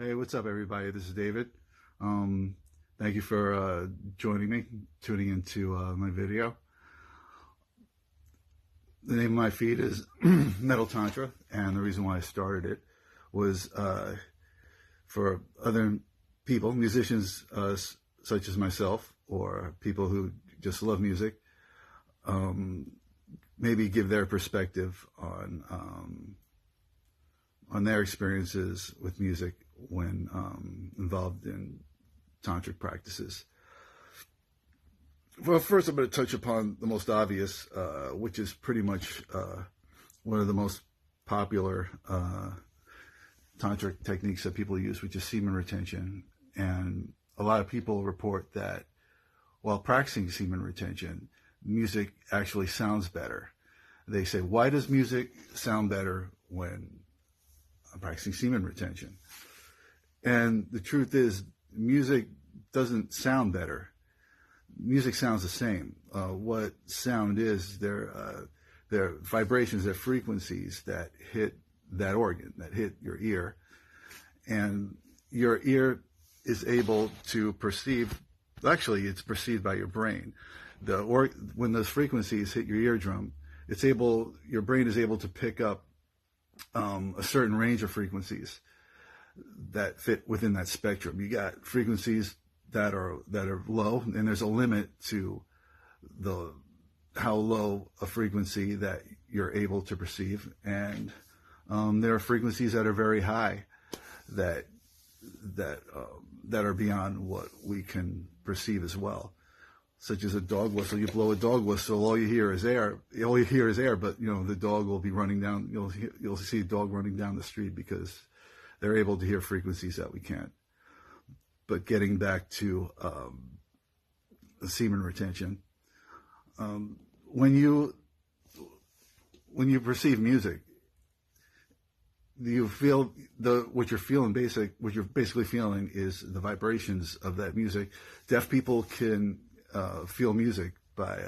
Hey, what's up, everybody? This is David. Um, Thank you for joining me, tuning into my video. The name of my feed is Metal Tantra, and the reason why I started it was for other people, musicians such as myself, or people who just love music, maybe give their perspective on their experiences with music when involved in tantric practices. Well, first I'm going to touch upon the most obvious, which is pretty much one of the most popular tantric techniques that people use, which is semen retention. And a lot of people report that while practicing semen retention, music actually sounds better. They say, why does music sound better when I'm practicing semen retention? And the truth is, music doesn't sound better. Music sounds the same. What sound is, they're vibrations, they're frequencies that hit that organ, that hit your ear. And your ear is able to perceive, actually it's perceived by your brain. When those frequencies hit your eardrum, your brain is able to pick up a certain range of frequencies that fit within that spectrum. You got frequencies that are low, and there's a limit to how low a frequency that you're able to perceive, and there are frequencies that are very high that are beyond what we can perceive as well, such as a dog whistle. You blow a dog whistle, all you hear is air. All you hear is air, but the dog will be running down. You'll see a dog running down the street because they're able to hear frequencies that we can't. But getting back to the semen retention, when you perceive music, you feel what you're basically feeling is the vibrations of that music. Deaf people can feel music by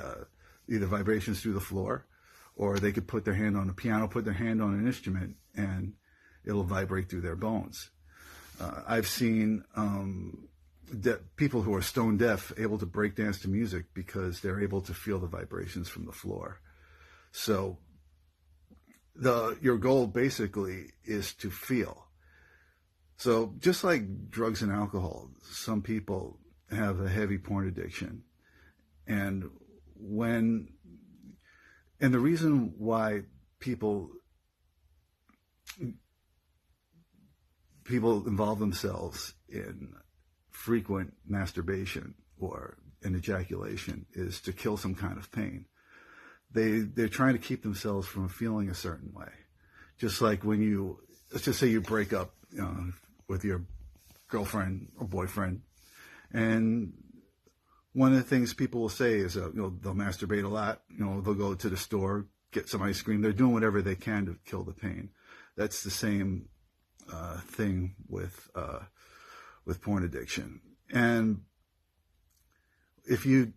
either vibrations through the floor, or they could put their hand on a piano, put their hand on an instrument, and it'll vibrate through their bones. I've seen people who are stone deaf able to break dance to music because they're able to feel the vibrations from the floor. So your goal basically is to feel. So just like drugs and alcohol, some people have a heavy porn addiction. And the reason why people involve themselves in frequent masturbation or an ejaculation is to kill some kind of pain. They're trying to keep themselves from feeling a certain way. Just like when let's just say you break up with your girlfriend or boyfriend, and one of the things people will say is they'll masturbate a lot. They'll go to the store, get some ice cream. They're doing whatever they can to kill the pain. That's the same thing with porn addiction. And if you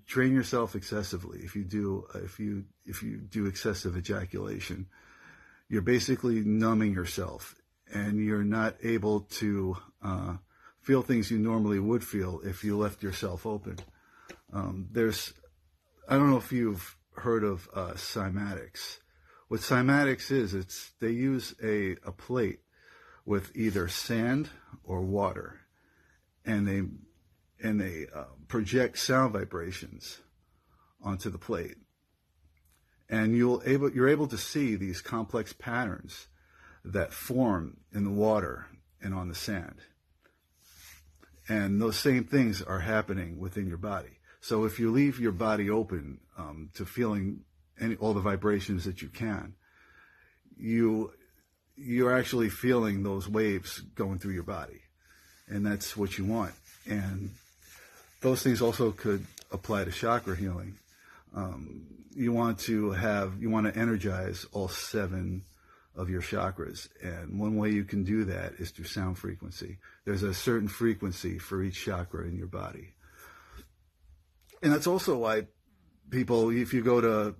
train yourself excessively, if you do excessive ejaculation, you're basically numbing yourself, and you're not able to feel things you normally would feel if you left yourself open. I don't know if you've heard of cymatics. What cymatics is, they use a plate with either sand or water, and they project sound vibrations onto the plate, and you're able to see these complex patterns that form in the water and on the sand. And those same things are happening within your body. So if you leave your body open to feeling all the vibrations that you can, you're actually feeling those waves going through your body. And that's what you want. And those things also could apply to chakra healing. You want to energize all 7 of your chakras. And one way you can do that is through sound frequency. There's a certain frequency for each chakra in your body. And that's also why people, if you go to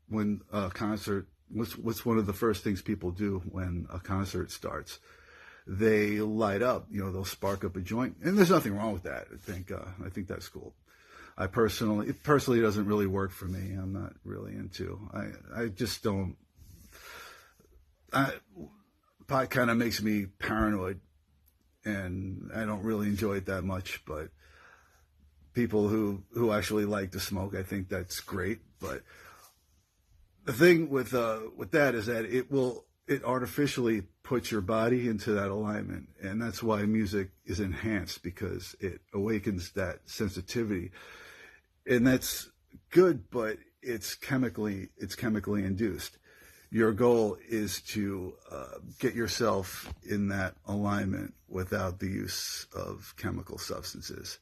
when a concert, what's one of the first things people do when a concert starts? they light up. They'll spark up a joint, and there's nothing wrong with that. I think that's cool. It personally doesn't really work for me. I'm not really into. I just don't. Pot kind of makes me paranoid, and I don't really enjoy it that much. But people who actually like to smoke, I think that's great. But the thing with that is that it artificially puts your body into that alignment, and that's why music is enhanced, because it awakens that sensitivity, and that's good. But it's chemically induced. Your goal is to get yourself in that alignment without the use of chemical substances.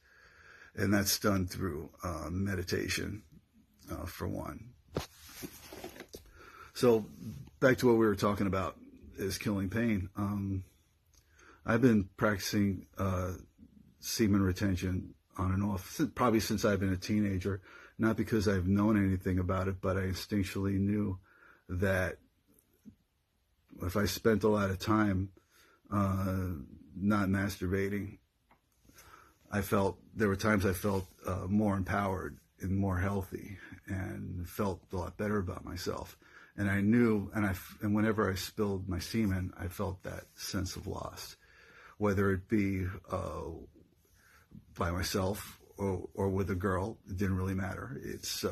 And that's done through meditation, for one. So back to what we were talking about, is killing pain. I've been practicing semen retention on and off, probably since I've been a teenager, not because I've known anything about it, but I instinctually knew that if I spent a lot of time not masturbating, there were times I felt more empowered and more healthy, and felt a lot better about myself. And I knew, and whenever I spilled my semen, I felt that sense of loss, whether it be by myself or with a girl. It didn't really matter. It's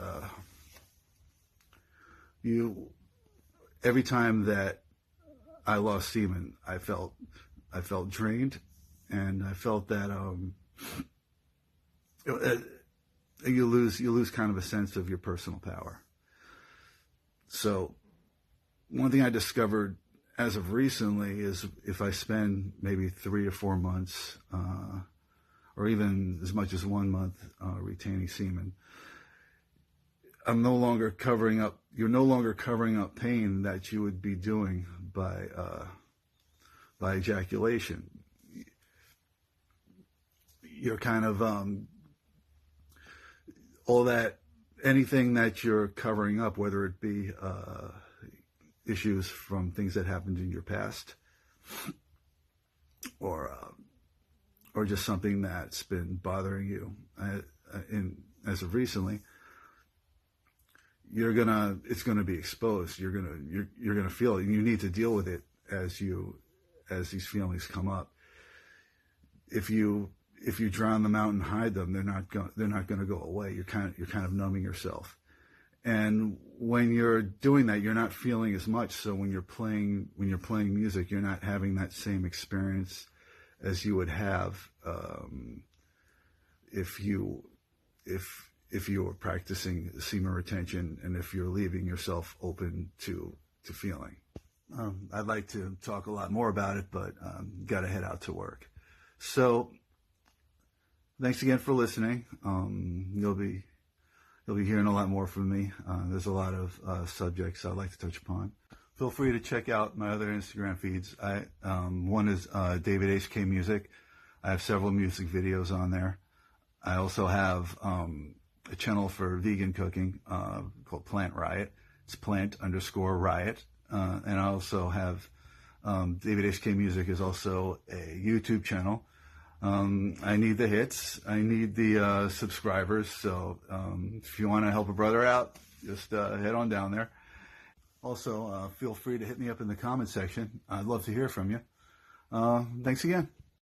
every time that I lost semen, I felt drained, and I felt that you lose kind of a sense of your personal power. So one thing I discovered as of recently is if I spend maybe 3 or 4 months, or even as much as 1 month retaining semen, you're no longer covering up pain that you would be doing by ejaculation. You're kind of all that, anything that you're covering up, whether it be issues from things that happened in your past, or just something that's been bothering you as of recently, it's gonna be exposed. You're gonna feel it, and you need to deal with it as these feelings come up. If you drown them out and hide them, they're not gonna go away. You're kind of numbing yourself, and when you're doing that, you're not feeling as much. So when you're playing music, you're not having that same experience as you would have if you were practicing semen retention, and if you're leaving yourself open to feeling. I'd like to talk a lot more about it, but got to head out to work. So thanks again for listening. You'll be hearing a lot more from me. There's a lot of subjects I'd like to touch upon. Feel free to check out my other Instagram feeds. One is David HK Music. I have several music videos on there. I also have a channel for vegan cooking called Plant Riot. It's plant_riot. And I also have David HK Music is also a YouTube channel. I need the hits. I need the subscribers. So if you want to help a brother out, just head on down there. Also, feel free to hit me up in the comment section. I'd love to hear from you. Thanks again.